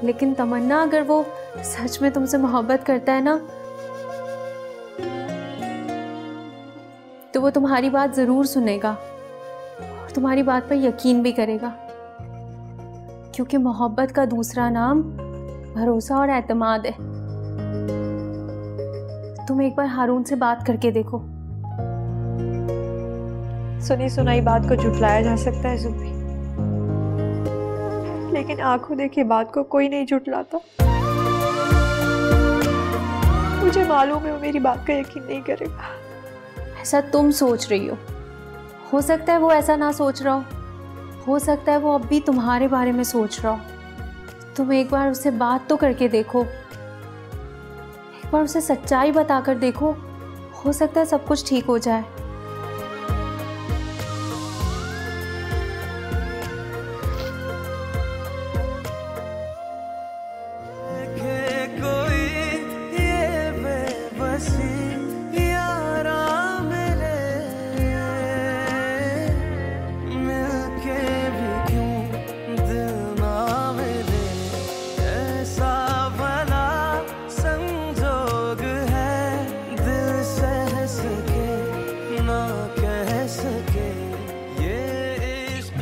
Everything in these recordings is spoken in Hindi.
लेकिन तमन्ना, अगर वो सच में तुमसे मोहब्बत करता है ना, तो वो तुम्हारी बात जरूर सुनेगा और तुम्हारी बात पर यकीन भी करेगा, क्योंकि मोहब्बत का दूसरा नाम भरोसा और एतमाद है। तुम एक बार हारून से बात करके देखो। सुनी सुनाई बात को झुठलाया जा सकता है सुबह, लेकिन आंखों देखी बात को कोई नहीं झुठलाता। मुझे मालूम है वो मेरी बात का यकीन नहीं करेगा। ऐसा तुम सोच रही हो सकता है वो ऐसा ना सोच रहा हो सकता है वो अब भी तुम्हारे बारे में सोच रहा हो। तुम एक बार उससे बात तो करके देखो, एक बार उसे सच्चाई बताकर देखो, हो सकता है सब कुछ ठीक हो जाए।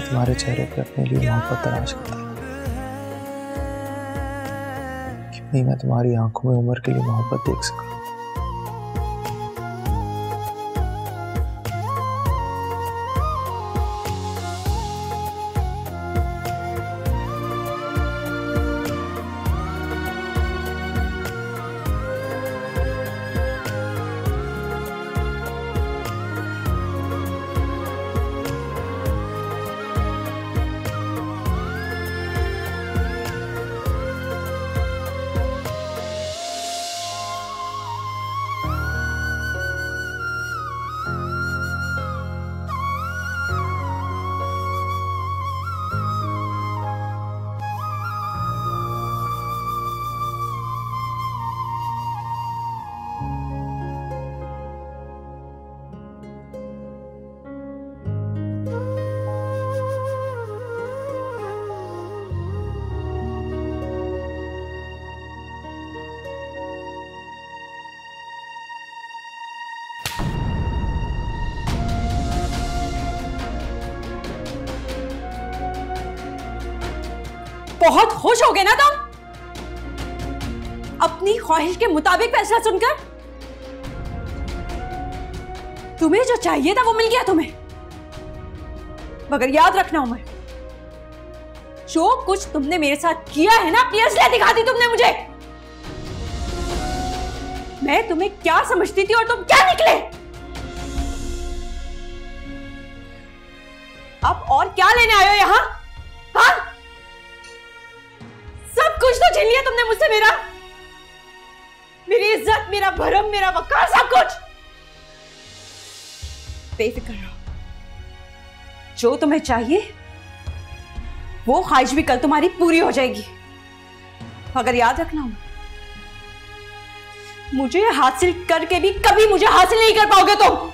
तुम्हारे चेहरे पे अपने लिए मोहब्बत तलाश करता था। क्यों नहीं मैं तुम्हारी आंखों में उम्र के लिए मोहब्बत देख सका। बहुत खुश हो गए ना तुम अपनी ख्वाहिश के मुताबिक फैसला सुनकर। तुम्हें जो चाहिए था वो मिल गया तुम्हें, मगर याद रखना उमर, जो कुछ तुमने मेरे साथ किया है ना, अपनी असलियत दिखा दी तुमने मुझे। मैं तुम्हें क्या समझती थी और तुम क्या निकले। अब और क्या लेने आए हो यहां? हाँ, सब कुछ तो छीन लिया तुमने मुझसे, मेरी इज्जत, मेरा भरम, मेरा वकार, सब कुछ। बेफिक्र रहो, जो तुम्हें चाहिए वो ख्वाहिश भी कल तुम्हारी पूरी हो जाएगी। मगर याद रखना, मुझे हासिल करके भी कभी मुझे हासिल नहीं कर पाओगे तुम।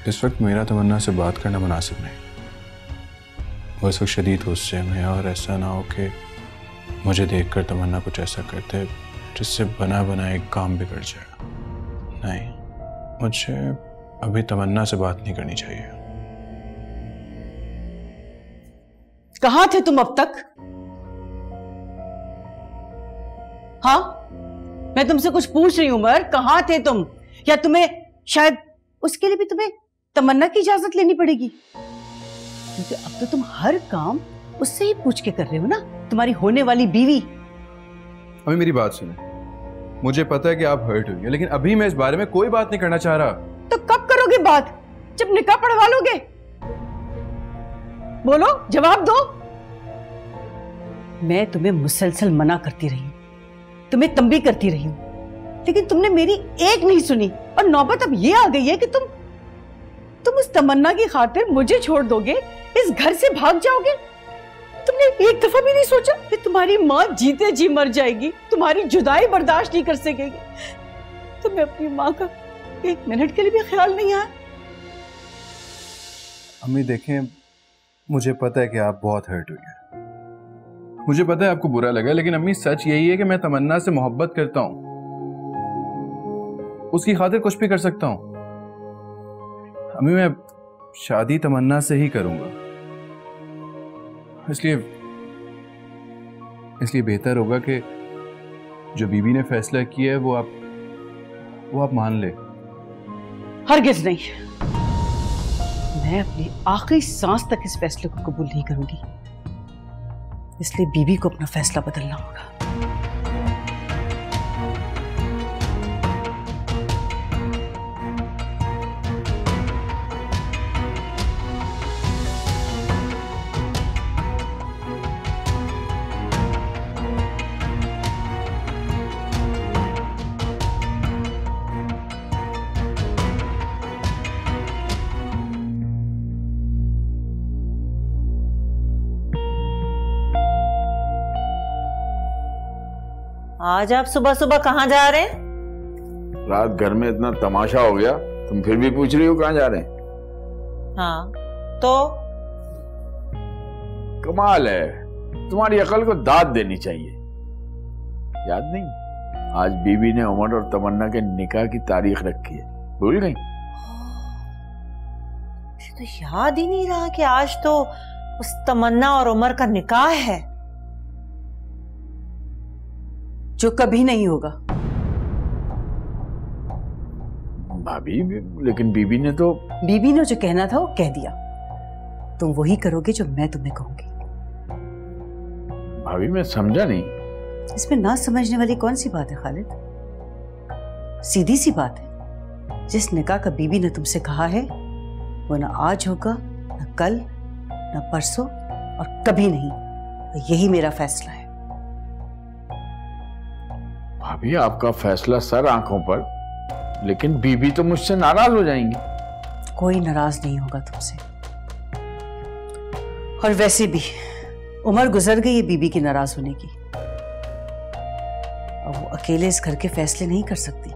इस वक्त मेरा तमन्ना से बात करना मुनासिब नहीं। वो इस वक्त शदीद गुस्से में है और ऐसा ना हो कि मुझे देखकर तमन्ना कुछ ऐसा करते जिससे बना बना एक काम बिगड़ जाए। नहीं, मुझे अभी तमन्ना से बात नहीं करनी चाहिए। कहां थे तुम अब तक? हाँ, मैं तुमसे कुछ पूछ रही हूं उमर, कहां थे तुम? या तुम्हें शायद उसके लिए भी तुम्हें तमन्ना की इजाजत लेनी पड़ेगी, क्योंकि अब तो तुम हर काम उससे ही पूछ के कर रहे हो ना, तुम्हारी होने वाली बीवी। अभी मेरी बात सुने, मुझे पता है कि आप हर्ट हुई हैं, लेकिन अभी मैं इस बारे में कोई बात नहीं करना चाह रहा। तो कब करोगे बात? जब निकाह पढ़वा लोगे? बोलो, जवाब दो। मैं तुम्हें मुसलसल मना करती रही हूं, तुम्हें तंबी करती रही हूं, लेकिन तुमने मेरी एक नहीं सुनी और नौबत अब ये आ गई है कि तुम उस तमन्ना की खातिर मुझे छोड़ दोगे, इस घर से भाग जाओगे। तुम तुमने एक दफा भी नहीं सोचा कि तुम्हारी माँ जीते जी मर जाएगी, तुम्हारी जुदाई बर्दाश्त नहीं कर सकेगी? तुम्हें अपनी माँ का एक मिनट के लिए भी ख्याल नहीं आया? अम्मी देखें, मुझे पता है कि आप बहुत हर्ट हुई हैं, मुझे पता है आपको बुरा लगा, लेकिन अम्मी सच यही है कि मैं तमन्ना से मोहब्बत करता हूं, उसकी खातिर कुछ भी कर सकता हूं। अम्मी मैं शादी तमन्ना से ही करूंगा, इसलिए बेहतर होगा कि जो बीबी ने फैसला किया है वो आप मान ले। हरगिज नहीं, मैं अपनी आखिरी सांस तक इस फैसले को कबूल नहीं करूंगी, इसलिए बीबी को अपना फैसला बदलना होगा। आज आप सुबह सुबह कहाँ जा रहे हैं? रात घर में इतना तमाशा हो गया, तुम फिर भी पूछ रही हो कहाँ जा रहे हैं? हाँ तो कमाल है, तुम्हारी अकल को दाद देनी चाहिए। याद नहीं, आज बीबी ने उमर और तमन्ना के निकाह की तारीख रखी है, भूल गई? तो याद ही नहीं रहा कि आज तो उस तमन्ना और उमर का निकाह है, जो कभी नहीं होगा। भाभी, लेकिन बीबी ने जो कहना था वो कह दिया, तुम वही करोगे जो मैं तुम्हें कहूंगी। भाभी मैं समझा नहीं। इसमें ना समझने वाली कौन सी बात है खालिद? सीधी सी बात है, जिस निकाह का बीबी ने तुमसे कहा है वो ना आज होगा, ना कल, ना परसों और कभी नहीं। यही मेरा फैसला है। भाभी आपका फैसला सर आंखों पर, लेकिन बीबी तो मुझसे नाराज हो जाएंगी। कोई नाराज नहीं होगा तुमसे, और वैसे भी उम्र गुजर गई है बीबी की नाराज होने की। अब वो अकेले इस घर के फैसले नहीं कर सकती।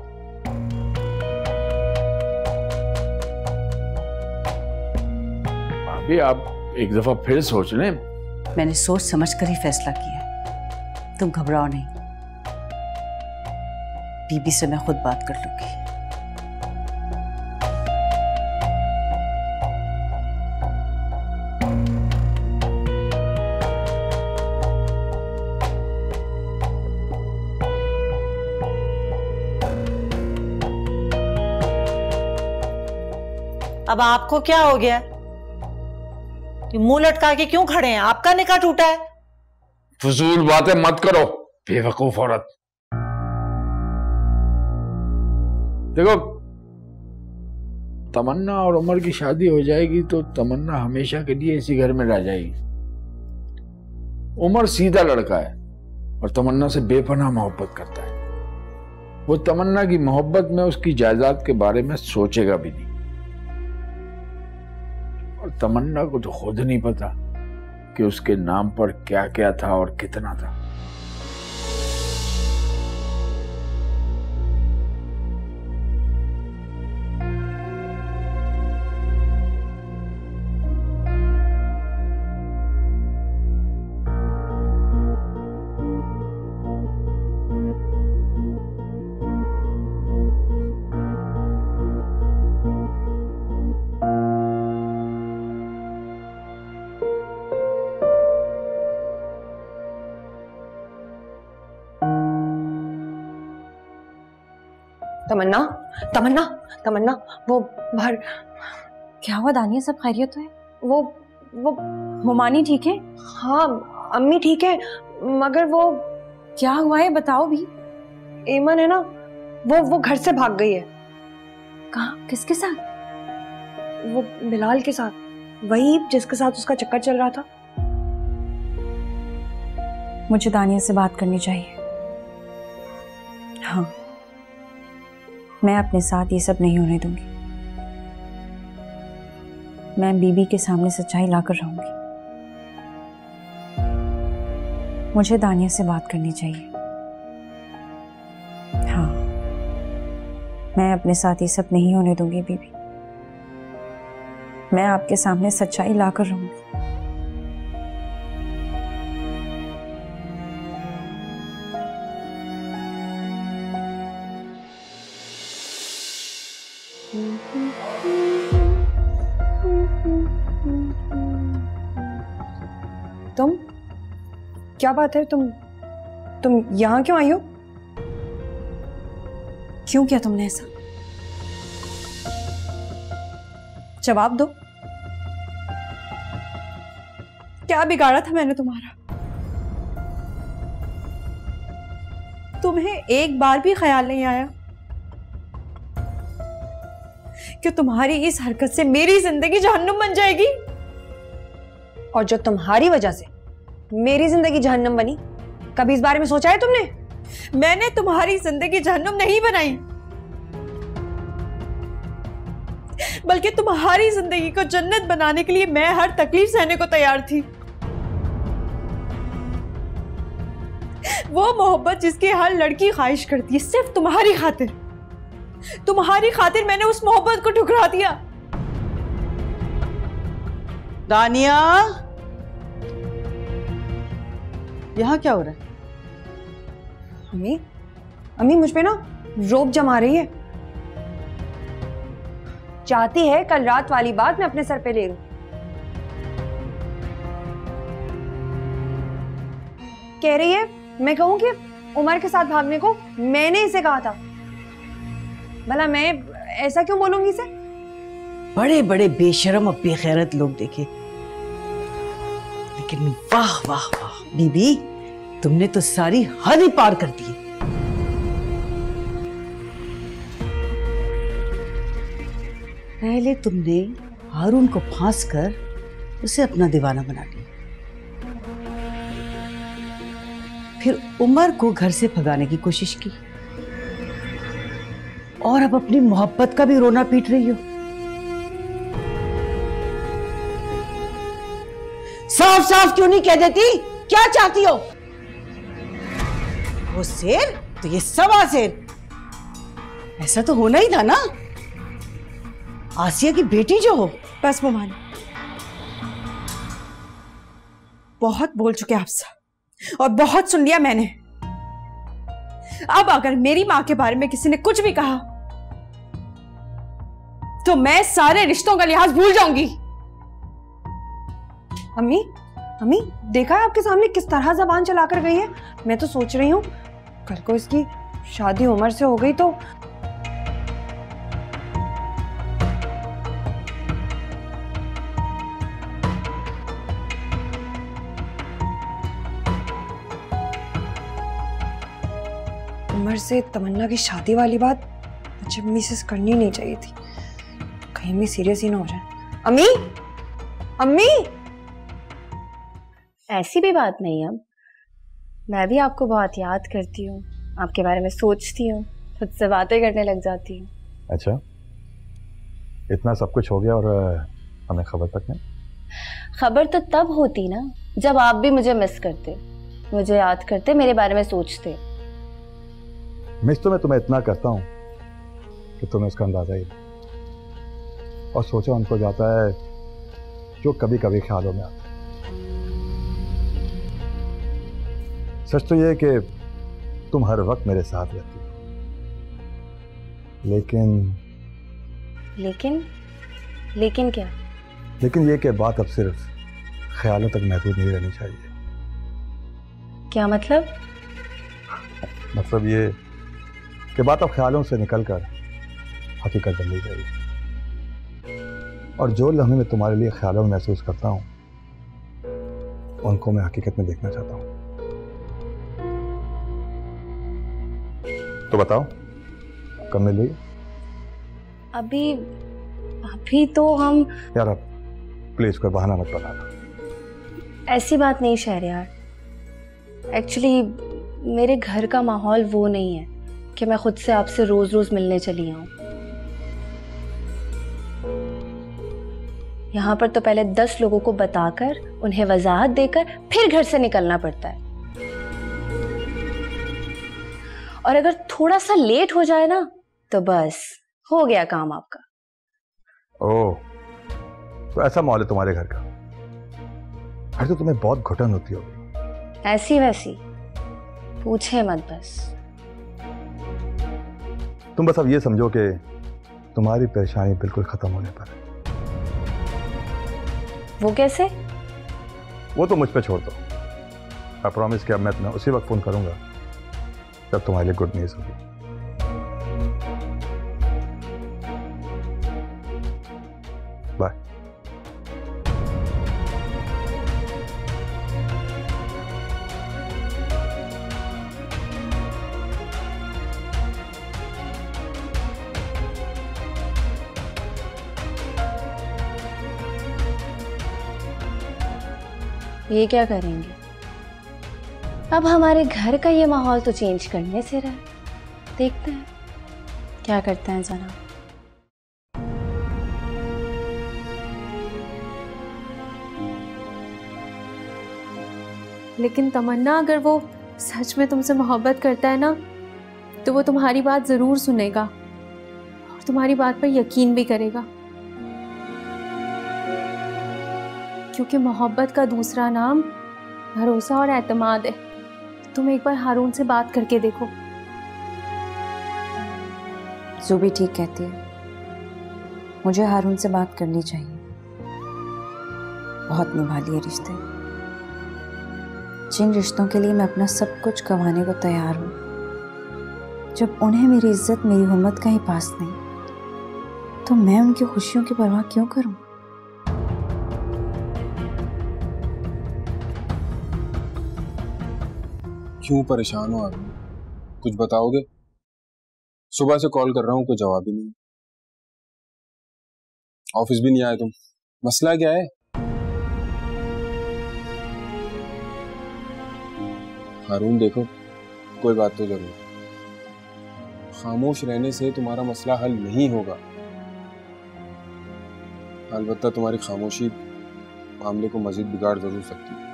भाभी आप एक दफा फिर सोच लें। मैंने सोच समझ कर ही फैसला किया, तुम घबराओ नहीं। बीबी से मैं खुद बात कर लूंगी। अब आपको क्या हो गया? मुंह लटका के क्यों खड़े हैं? आपका निकाह टूटा है। फजूल बातें मत करो बेवकूफ औरत। देखो, तमन्ना और उमर की शादी हो जाएगी तो तमन्ना हमेशा के लिए इसी घर में रह जाएगी। उमर सीधा लड़का है और तमन्ना से बेपनाह मोहब्बत करता है। वो तमन्ना की मोहब्बत में उसकी जायदाद के बारे में सोचेगा भी नहीं, और तमन्ना को तो खुद नहीं पता कि उसके नाम पर क्या क्या था और कितना था। तमन्ना, तमन्ना, तमन्ना, वो बाहर क्या हुआ दानिया? सब खैरियत तो है? वो मुमानी ठीक है? हाँ, अम्मी ठीक है, मगर वो क्या हुआ है बताओ भी। एमन है ना, वो घर से भाग गई है। कहाँ? किसके साथ? वो बिलाल के साथ, वही जिसके साथ उसका चक्कर चल रहा था। मुझे दानिया से बात करनी चाहिए। हाँ, मैं अपने साथ ये सब नहीं होने दूंगी। मैं बीबी के सामने सच्चाई लाकर रहूंगी। मुझे दानिया से बात करनी चाहिए। हाँ, मैं अपने साथ ये सब नहीं होने दूंगी बीबी। मैं आपके सामने सच्चाई लाकर रहूंगी। तुम क्या बात है? तुम यहां क्यों आई हो? क्यों किया तुमने ऐसा? जवाब दो। क्या बिगाड़ा था मैंने तुम्हारा? तुम्हें एक बार भी ख्याल नहीं आया कि तुम्हारी इस हरकत से मेरी जिंदगी जहन्नुम बन जाएगी? और जो तुम्हारी वजह से मेरी जिंदगी जहन्नुम बनी, कभी इस बारे में सोचा है तुमने? मैंने तुम्हारी जिंदगी जहन्नुम नहीं बनाई, बल्कि तुम्हारी जिंदगी को जन्नत बनाने के लिए मैं हर तकलीफ सहने को तैयार थी। वो मोहब्बत जिसकी हर लड़की ख्वाहिश करती है, सिर्फ तुम्हारी खातिर। तुम्हारी खातिर मैंने उस मोहब्बत को ठुकरा दिया। दानिया, यहाँ क्या हो रहा है? अम्मी मुझ पे ना रोब जमा रही है। चाहती है कल रात वाली बात मैं अपने सर पे ले लूं। कह रही है मैं कहूं कि उमर के साथ भागने को मैंने इसे कहा था। भला मैं ऐसा क्यों बोलूंगी इसे? बड़े बड़े बेशरम और बेगैरत लोग देखे, लेकिन वाह वाह वाह बीबी, तुमने तो सारी हद ही पार कर दी। पहले तुमने हारून को फांस कर उसे अपना दीवाना बना लिया, फिर उमर को घर से भगाने की कोशिश की, और अब अपनी मोहब्बत का भी रोना पीट रही हो। साफ साफ क्यों नहीं कह देती क्या चाहती हो? वो शेर तो ये सवा शेर। ऐसा तो होना ही था ना, आसिया की बेटी जो हो। बस मोमानी, बहुत बोल चुके आपसे और बहुत सुन लिया मैंने। अब अगर मेरी मां के बारे में किसी ने कुछ भी कहा तो मैं सारे रिश्तों का लिहाज भूल जाऊंगी। अम्मी देखा है आपके सामने किस तरह जबान चलाकर गई है। मैं तो सोच रही हूं कल को इसकी शादी उमर से हो गई तो उमर से तमन्ना की शादी वाली बात मुझे अम्मी से करनी नहीं चाहिए थी, कहीं अम्मी सीरियस ही ना हो जाए। अम्मी ऐसी भी बात नहीं। अब मैं भी आपको बहुत याद करती हूँ, आपके बारे में सोचती हूँ, खुद से बातें करने लग जाती हूँ। अच्छा, इतना सब कुछ हो गया और हमें खबर तक नहीं? खबर तो तब होती ना जब आप भी मुझे मिस करते, मुझे याद करते, मेरे बारे में सोचते। मिस तो मैं तुम्हें इतना करता हूँ कि तुम्हें उसका अंदाजा ही नहीं, और सोचा उनको जाता है जो कभी कभी ख्यालों में आता है। सच तो ये है कि तुम हर वक्त मेरे साथ रहती हो, लेकिन क्या? लेकिन ये कि बात अब सिर्फ ख्यालों तक महदूद नहीं रहनी चाहिए। क्या मतलब? मतलब ये कि बात अब ख्यालों से निकलकर हकीकत बननी चाहिए, और जो लम्हे मैं तुम्हारे लिए ख्यालों में महसूस करता हूँ उनको मैं हकीकत में देखना चाहता हूँ। तो बताओ कब मिल रही? अभी तो हम। यार अब प्लीज कोई बहाना मत बनाना। ऐसी बात नहीं शहरयार, एक्चुअली मेरे घर का माहौल वो नहीं है कि मैं खुद से आपसे रोज रोज मिलने चली आऊं। यहाँ पर तो पहले 10 लोगों को बताकर, उन्हें वजाहत देकर फिर घर से निकलना पड़ता है। और अगर थोड़ा सा लेट हो जाए ना तो बस हो गया काम आपका। ओह, तो ऐसा माहौल है तुम्हारे घर का? फिर तो तुम्हें बहुत घुटन होती होगी। ऐसी वैसी पूछे मत बस। तुम बस अब ये समझो कि तुम्हारी परेशानी बिल्कुल खत्म होने पर है। वो कैसे? वो तो मुझ पे छोड़ दो। आई प्रॉमिस कि अब मैं तुम्हें उसी वक्त फोन करूंगा जब तुम्हारे लिए गुड न्यूज होगी। बाय। ये क्या करेंगे? अब हमारे घर का ये माहौल तो चेंज करने से रहा। देखते हैं क्या करते हैं जनाब। लेकिन तमन्ना, अगर वो सच में तुमसे मोहब्बत करता है ना, तो वो तुम्हारी बात ज़रूर सुनेगा और तुम्हारी बात पर यकीन भी करेगा, क्योंकि मोहब्बत का दूसरा नाम भरोसा और एतमाद है। तुम एक बार हारून से बात करके देखो। ज़ुबी ठीक कहती है, मुझे हारून से बात करनी चाहिए। बहुत निभा लिए रिश्ते, जिन रिश्तों के लिए मैं अपना सब कुछ गंवाने को तैयार हूँ, जब उन्हें मेरी इज्जत, मेरी हुर्मत का ही पास नहीं, तो मैं उनकी खुशियों की परवाह क्यों करूँ? क्यों परेशान हो आप? कुछ बताओगे? सुबह से कॉल कर रहा हूँ, कोई जवाब ही नहीं। ऑफिस भी नहीं आए तुम, मसला क्या है? हारून देखो, कोई बात तो जरूर। खामोश रहने से तुम्हारा मसला हल नहीं होगा। अलबत्ता तुम्हारी खामोशी मामले को मजीद बिगाड़ जरूर सकती है।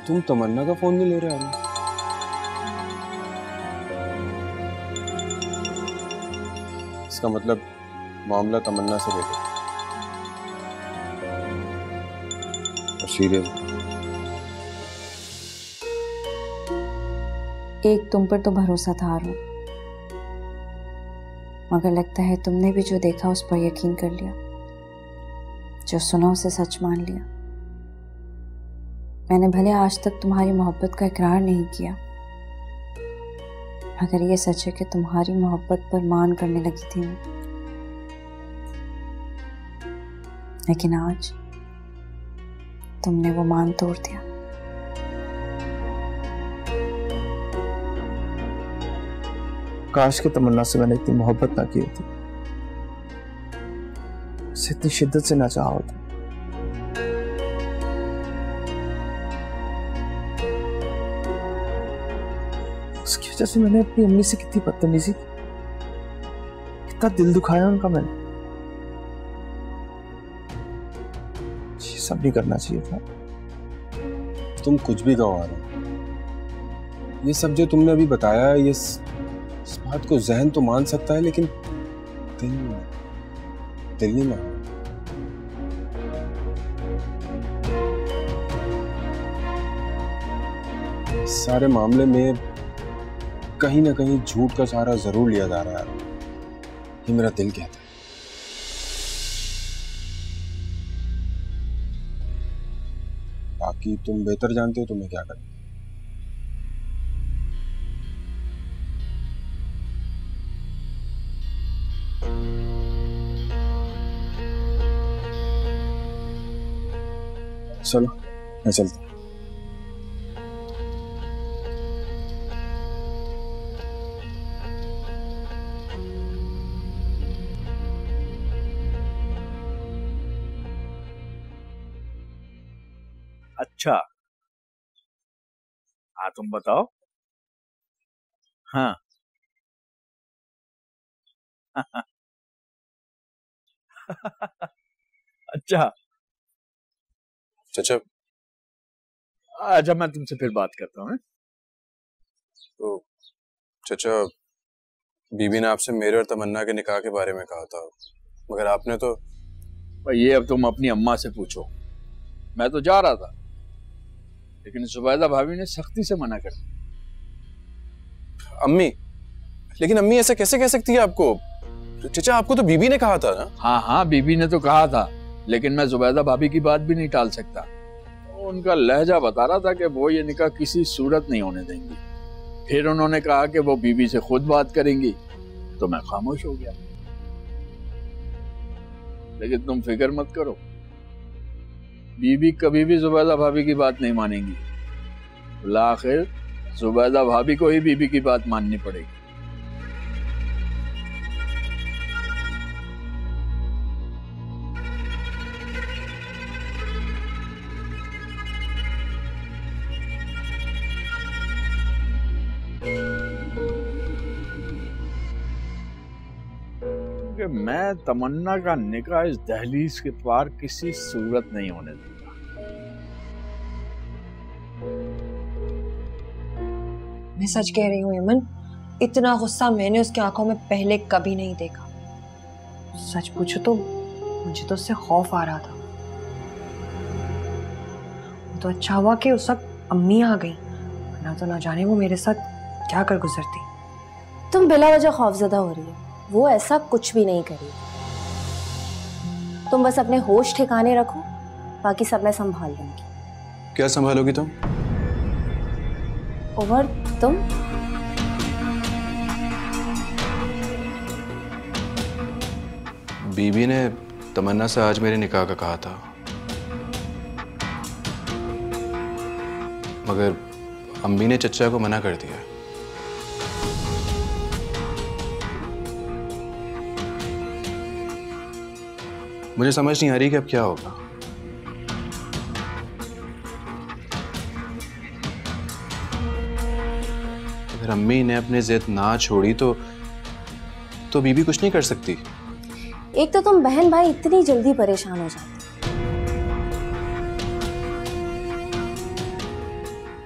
तुम तमन्ना का फोन नहीं ले रहे हो? इसका मतलब मामला तमन्ना से लेकर और सीरियस। एक तुम पर तो भरोसा था हारून, मगर लगता है तुमने भी जो देखा उस पर यकीन कर लिया, जो सुना उसे सच मान लिया। मैंने भले आज तक तुम्हारी मोहब्बत का इकरार नहीं किया, मगर ये सच है कि तुम्हारी मोहब्बत पर मान करने लगी थी मैं। लेकिन आज तुमने वो मान तोड़ दिया। काश के तमन्ना से मैंने इतनी मोहब्बत ना की होती, उसे इतनी शिद्दत से ना चाहा होता। उसकी वजह से मैंने अपनी अम्मी से कितनी बदतमीजी की, कितना दिल दुखाया उनका मैंने। ये सब नहीं करना चाहिए था। तुम कुछ भी गवा रहे हो। ये सब जो तुमने अभी बताया, ये इस बात को जहन तो मान सकता है, लेकिन दिल नहीं मान। सारे मामले में कहीं ना कहीं झूठ का सहारा जरूर लिया जा रहा है, ये मेरा दिल कहता है। बाकी तुम बेहतर जानते हो तुम्हें क्या करना। चलो मैं चलता हूं। अच्छा, हाँ तुम बताओ। हाँ अच्छा, चाचा अच्छा मैं तुमसे फिर बात करता हूँ। तो चाचा, बीबी ने आपसे मेरे और तमन्ना के निकाह के बारे में कहा था, मगर आपने तो। भाई ये अब तुम अपनी अम्मा से पूछो। मैं तो जा रहा था, लेकिन जुबैदा भाभी ने सख्ती से मना कर दिया। अम्मी, लेकिन अम्मी ऐसा कैसे कह सकती है आपको? चाचा आपको तो बीबी ने कहा था ना। हाँ हाँ, बीबी ने तो कहा था, लेकिन मैं जुबैदा भाभी की बात भी नहीं टाल सकता। तो उनका लहजा बता रहा था कि वो ये निकाह किसी सूरत नहीं होने देंगी। फिर उन्होंने कहा कि वो बीबी से खुद बात करेंगी, तो मैं खामोश हो गया। लेकिन तुम फिक्र मत करो, बीबी कभी भी जुबैदा भाभी की बात नहीं मानेंगी। आखिर जुबैदा भाभी को ही बीबी की बात माननी पड़ेगी। कि मैं तमन्ना का निकाह इस दहलीज के पार किसी सूरत नहीं होने दूंगा। मैं सच कह रही हूँ यमन, इतना गुस्सा मैंने उसकी आंखों में पहले कभी नहीं देखा। सच पूछो तो मुझे तो उससे खौफ आ रहा था। वो तो अच्छा हुआ कि उस वक्त अम्मी आ गई, वरना तो ना जाने वो मेरे साथ क्या कर गुजरती। तुम बिला वजह खौफजदा हो रही हो, वो ऐसा कुछ भी नहीं करी। तुम बस अपने होश ठिकाने रखो, बाकी सब मैं संभाल लूंगी। क्या संभालोगी तुम? और तुम? बीबी ने तमन्ना से आज मेरे निकाह का कहा था, मगर अम्मी ने चचा को मना कर दिया। मुझे समझ नहीं आ रही कि अब क्या होगा। अगर अम्मी ने अपनी जिद ना छोड़ी तो बीबी कुछ नहीं कर सकती। एक तो तुम बहन भाई इतनी जल्दी परेशान हो जाते।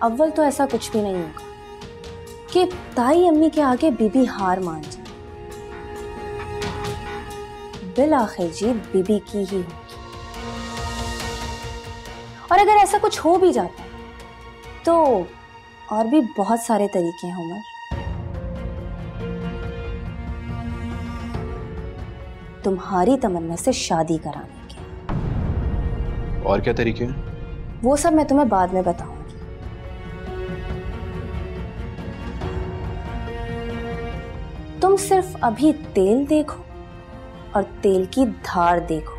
अव्वल तो ऐसा कुछ भी नहीं होगा कि ताई अम्मी के आगे बीबी हार मान जाए। बिल आखिर जीत बीबी की ही होगी। और अगर ऐसा कुछ हो भी जाता है तो और भी बहुत सारे तरीके हैं उमर। तुम्हारी तमन्ना से शादी कराने के। और क्या तरीके हैं? वो सब मैं तुम्हें बाद में बताऊंगी। तुम सिर्फ अभी तेल देखो और तेल की धार देखो।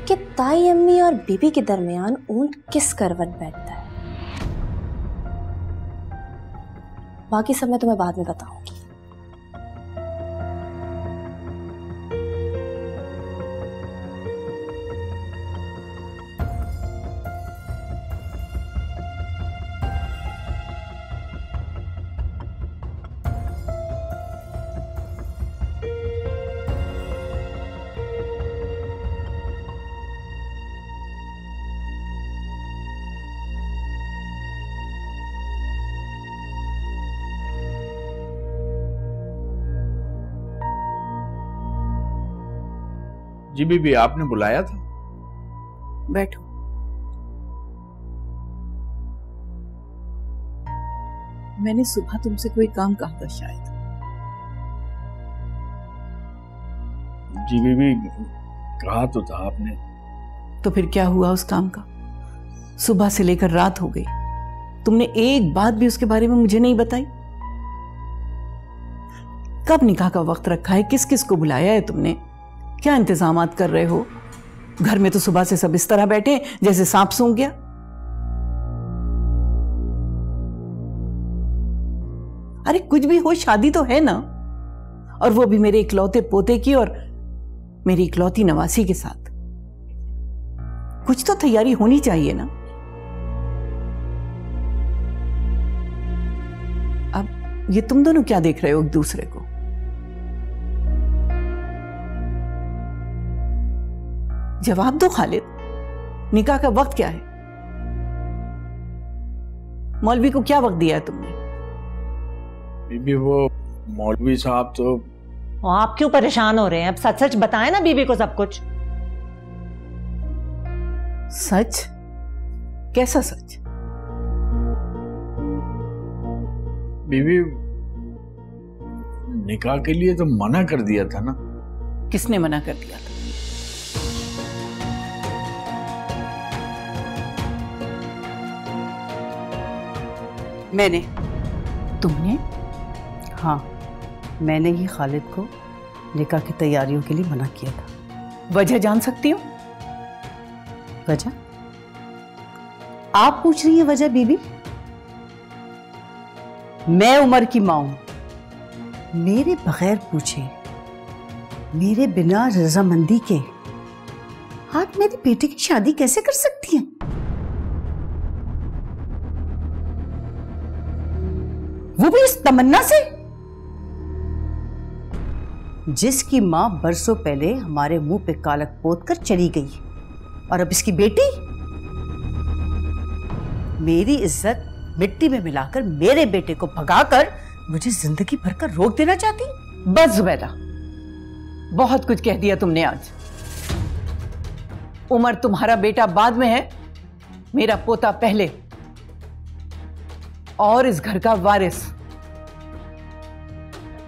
कि ताई अम्मी और बीबी के दरमियान ऊंट किस करवट बैठता है। बाकी सब मैं तुम्हें बाद में बताऊंगी। जी बीबी, आपने बुलाया था? बैठो। मैंने सुबह तुमसे कोई काम कहा था शायद। जी बीबी, कहा तो था आपने। तो फिर क्या हुआ उस काम का? सुबह से लेकर रात हो गई, तुमने एक बात भी उसके बारे में मुझे नहीं बताई। कब निकाह का वक्त रखा है? किस किस को बुलाया है तुमने? क्या इंतजामात कर रहे हो? घर में तो सुबह से सब इस तरह बैठे जैसे सांप सूंघ गया। अरे कुछ भी हो, शादी तो है ना, और वो भी मेरे इकलौते पोते की और मेरी इकलौती नवासी के साथ। कुछ तो तैयारी होनी चाहिए ना। अब ये तुम दोनों क्या देख रहे हो एक दूसरे को? जवाब दो खालिद, निकाह का वक्त क्या है? मौलवी को क्या वक्त दिया है तुमने? बीबी वो मौलवी साहब तो आप क्यों परेशान हो रहे हैं? अब सच सच बताएं ना बीबी को सब कुछ। सच? कैसा सच? बीबी निकाह के लिए तो मना कर दिया था ना। किसने मना कर दिया था? मैंने। तुमने? हाँ, मैंने ही खालिद को निकाह की तैयारियों के लिए मना किया था। वजह जान सकती हूँ? वजह? आप पूछ रही हैं वजह बीबी? मैं उमर की मां हूं। मेरे बगैर पूछे, मेरे बिना रजामंदी के आप मेरी बेटी की शादी कैसे कर सकती हैं? वो भी इस तमन्ना से, जिसकी मां बरसों पहले हमारे मुंह पे कालक पोत कर चली गई, और अब इसकी बेटी मेरी इज्जत मिट्टी में मिलाकर मेरे बेटे को भगाकर मुझे जिंदगी भर का रोक देना चाहती। बस जुबैदा, बहुत कुछ कह दिया तुमने आज। उमर तुम्हारा बेटा बाद में है, मेरा पोता पहले, और इस घर का वारिस।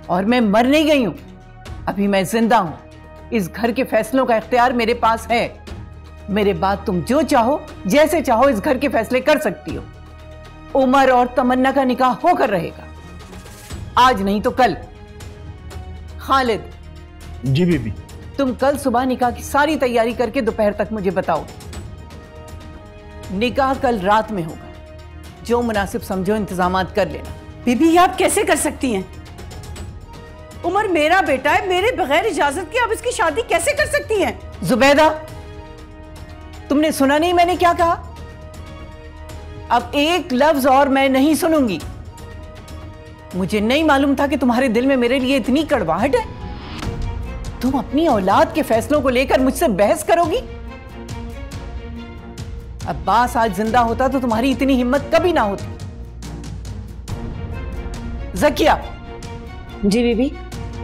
और मैं मर नहीं गई हूं, अभी मैं जिंदा हूं। इस घर के फैसलों का इख्तियार मेरे पास है। मेरे बाद तुम जो चाहो, जैसे चाहो इस घर के फैसले कर सकती हो। उमर और तमन्ना का निकाह होकर रहेगा, आज नहीं तो कल। खालिद। जी बीबी। तुम कल सुबह निकाह की सारी तैयारी करके दोपहर तक मुझे बताओ। निकाह कल रात में होगा, जो मुनासिब समझो इंतजामात कर लेना। बीबी, ये आप कैसे कर सकती हैं? उमर मेरा बेटा है, मेरे बगैर इजाजत के आप इसकी शादी कैसे कर सकती हैं? जुबैदा, तुमने सुना नहीं मैंने क्या कहा? अब एक लफ्ज और मैं नहीं सुनूंगी। मुझे नहीं मालूम था कि तुम्हारे दिल में मेरे लिए इतनी कड़वाहट है। तुम अपनी औलाद के फैसलों को लेकर मुझसे बहस करोगी? अब्बास आज जिंदा होता तो तुम्हारी इतनी हिम्मत कभी ना होती। जकिया। जी बीबी।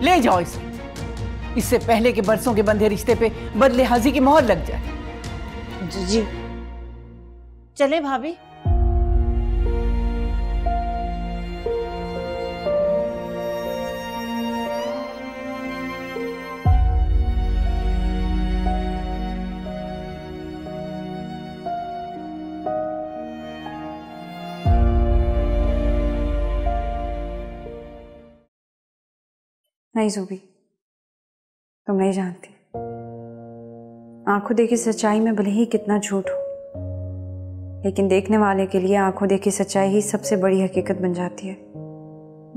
ले जाओ इसे, इससे पहले के बरसों के बंधे रिश्ते पे बदलेहाजी की मोहर लग जाए। जी चले भाभी। नहीं ज़ूबी, तुम नहीं जानती। आंखों देखी सच्चाई में भले ही कितना झूठ हो, लेकिन देखने वाले के लिए आंखों देखी सच्चाई ही सबसे बड़ी हकीकत बन जाती है।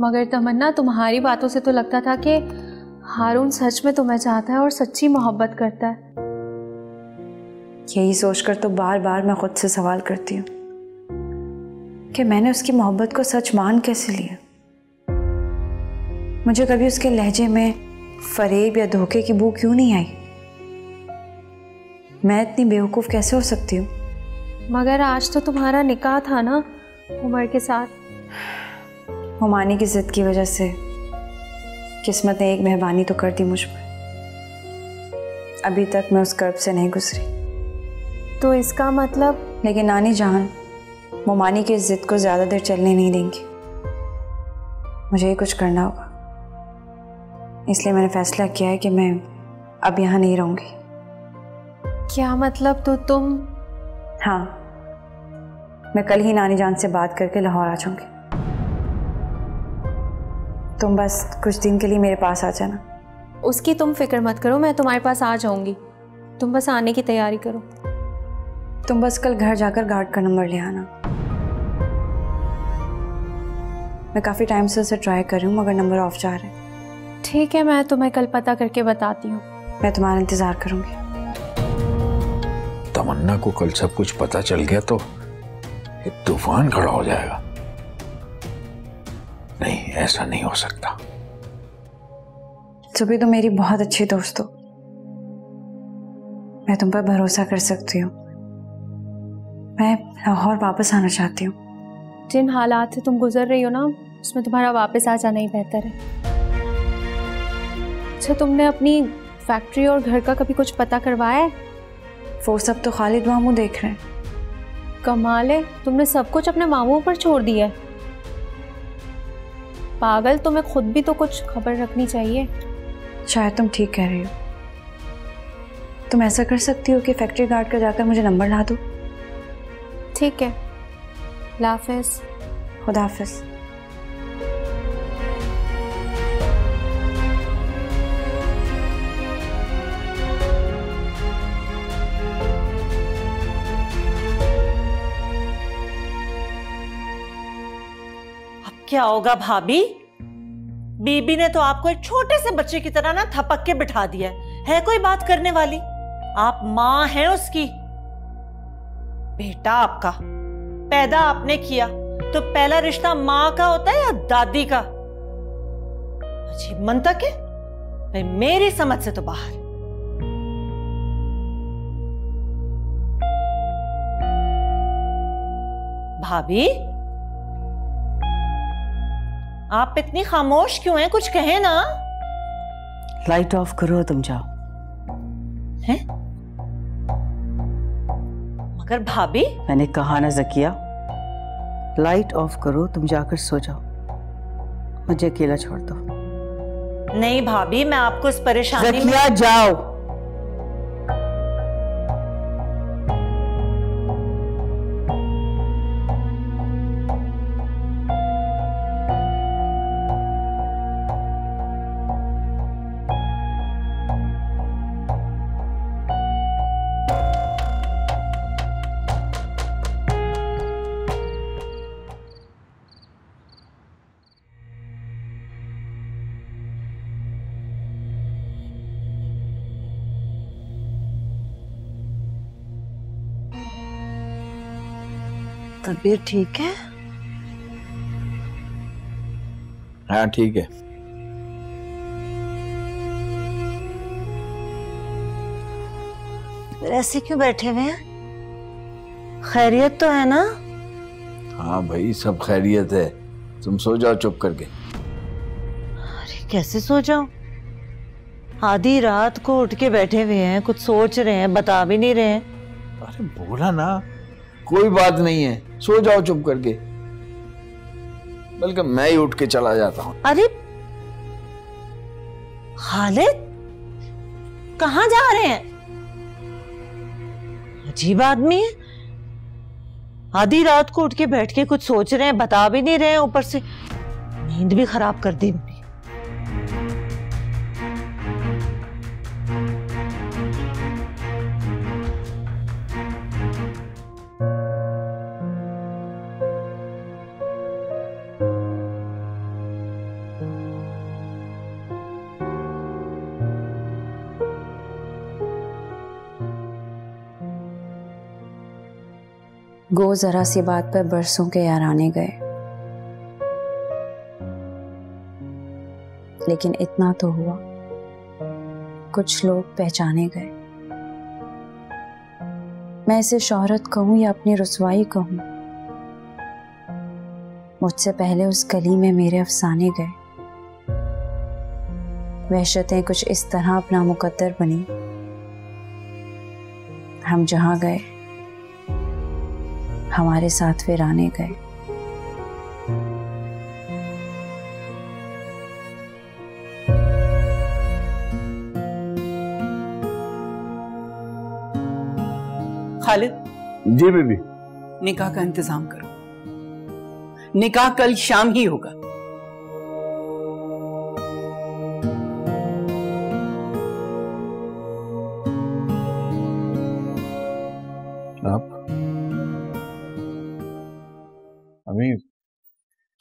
मगर तमन्ना, तुम्हारी बातों से तो लगता था कि हारून सच में तुम्हें चाहता है और सच्ची मोहब्बत करता है। यही सोचकर तो बार बार मैं खुद से सवाल करती हूँ कि मैंने उसकी मोहब्बत को सच मान कैसे लिया। मुझे कभी उसके लहजे में फरेब या धोखे की बू क्यों नहीं आई? मैं इतनी बेवकूफ़ कैसे हो सकती हूँ? मगर आज तो तुम्हारा निकाह था ना उमर के साथ। हुमानी की जिद की वजह से किस्मत ने एक मेहरबानी तो कर दी मुझ पर। अभी तक मैं उस कर्ब से नहीं गुजरी। तो इसका मतलब? लेकिन नानी जान हुमानी की जिद को ज़्यादा देर चलने नहीं देंगी। मुझे ही कुछ करना होगा, इसलिए मैंने फैसला किया है कि मैं अब यहाँ नहीं रहूँगी। क्या मतलब? तो तुम? हाँ, मैं कल ही नानी जान से बात करके लाहौर आ जाऊँगी। तुम बस कुछ दिन के लिए मेरे पास आ जाना। उसकी तुम फिक्र मत करो, मैं तुम्हारे पास आ जाऊँगी। तुम बस आने की तैयारी करो। तुम बस कल घर जाकर गार्ड का नंबर ले आना। मैं काफ़ी टाइम से उसे ट्राई कर रही हूँ मगर नंबर ऑफ जा रहा है। ठीक है, मैं तुम्हें कल पता करके बताती हूँ। मैं तुम्हारा इंतज़ार करूँगी। तमन्ना को कल सब कुछ पता चल गया तो एक तूफान खड़ा हो जाएगा। नहीं, ऐसा नहीं हो सकता। सुबह तो मेरी बहुत अच्छी दोस्त हो, मैं तुम पर भरोसा कर सकती हूँ। मैं लाहौर वापस आना चाहती हूँ। जिन हालात से तुम गुजर रही हो ना, उसमें तुम्हारा वापस आ जाना ही बेहतर है। अच्छा, तुमने अपनी फैक्ट्री और घर का कभी कुछ पता करवाया है? वो सब तो खालिद मामू देख रहे हैं। कमाल है, तुमने सब कुछ अपने मामू पर छोड़ दिया है। पागल, तुम्हें खुद भी तो कुछ खबर रखनी चाहिए। शायद तुम ठीक कह रही हो। तुम ऐसा कर सकती हो कि फैक्ट्री गार्ड का जाकर मुझे नंबर ला दो। ठीक है, अल्लाह हाफिज़। खुदा हाफिज़। क्या होगा भाभी? बीबी ने तो आपको एक छोटे से बच्चे की तरह ना थपक के बिठा दिया है कोई बात करने वाली? आप मां हैं उसकी। बेटा आपका पैदा आपने किया तो पहला रिश्ता मां का होता है या दादी का? अजीब मंतक है, भाई मेरी समझ से तो बाहर। भाभी आप इतनी खामोश क्यों हैं? कुछ कहे ना। लाइट ऑफ करो, तुम जाओ। हैं? मगर भाभी, मैंने कहा ना ज़किया, लाइट ऑफ करो, तुम जाकर सो जाओ, मुझे अकेला छोड़ दो। नहीं भाभी, मैं आपको इस परेशानी में। ज़किया जाओ। तबीयत ठीक है? हाँ ठीक है। ऐसे क्यों बैठे हुए हैं? खैरियत तो है ना? हाँ भाई, सब खैरियत है। तुम सो जाओ चुप करके। अरे कैसे सो जाऊं? आधी रात को उठ के बैठे हुए हैं, कुछ सोच रहे हैं, बता भी नहीं रहे हैं। अरे बोला ना, कोई बात नहीं है, सो जाओ चुप करके। बल्कि मैं ही उठ के चला जाता हूँ। अरे खालिद, कहाँ जा रहे हैं? अजीब आदमी है, आधी रात को उठ के बैठ के कुछ सोच रहे हैं, बता भी नहीं रहे हैं, ऊपर से नींद भी खराब कर दी। गो जरा सी बात पर बरसों के याराने गए, लेकिन इतना तो हुआ, कुछ लोग पहचाने गए। मैं इसे शोहरत कहूं या अपनी रुसवाई कहूं, मुझसे पहले उस गली में मेरे अफसाने गए। वहशतें कुछ इस तरह अपना मुकद्दर बनी, हम जहां गए हमारे साथ वीराने गए। खालिद, जी बीबी। निकाह का इंतजाम करो, निकाह कल शाम ही होगा। अम्मी,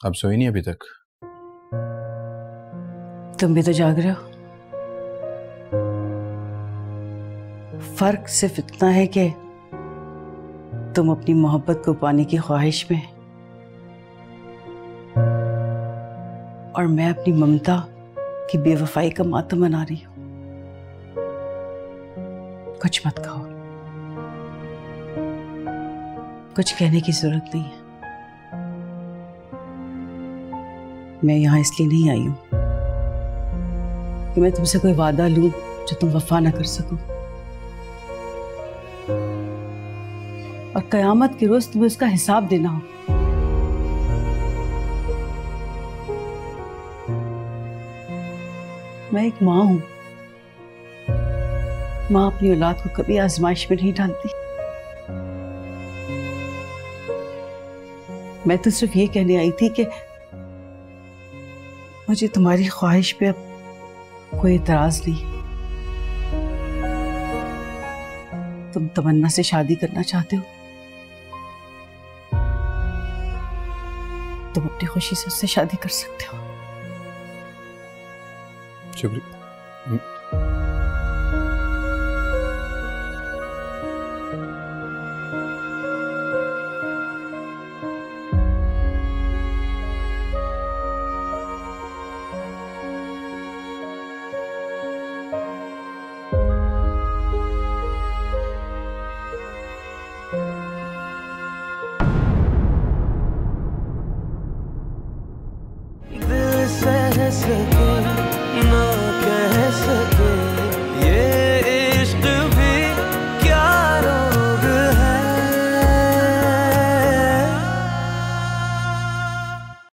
आप सोई नहीं अभी तक? तुम भी तो जाग रहे हो। फर्क सिर्फ इतना है कि तुम अपनी मोहब्बत को पाने की ख्वाहिश में और मैं अपनी ममता की बेवफाई का मातम मना रही हूं। कुछ मत कहो, कुछ कहने की जरूरत नहीं है। मैं यहां इसलिए नहीं आई हूं कि मैं तुमसे कोई वादा लूं जो तुम वफा ना कर सको, और कयामत के रोज तुम्हें उसका हिसाब देना हो। मैं एक माँ हूं, माँ अपनी औलाद को कभी आजमाइश में नहीं डालती। मैं तो सिर्फ ये कहने आई थी कि मुझे तुम्हारी ख्वाहिश पे अब कोई एतराज नहीं। तुम तमन्ना से शादी करना चाहते हो, तुम अपनी खुशी से उससे शादी कर सकते हो। शुक्रिया। दिल से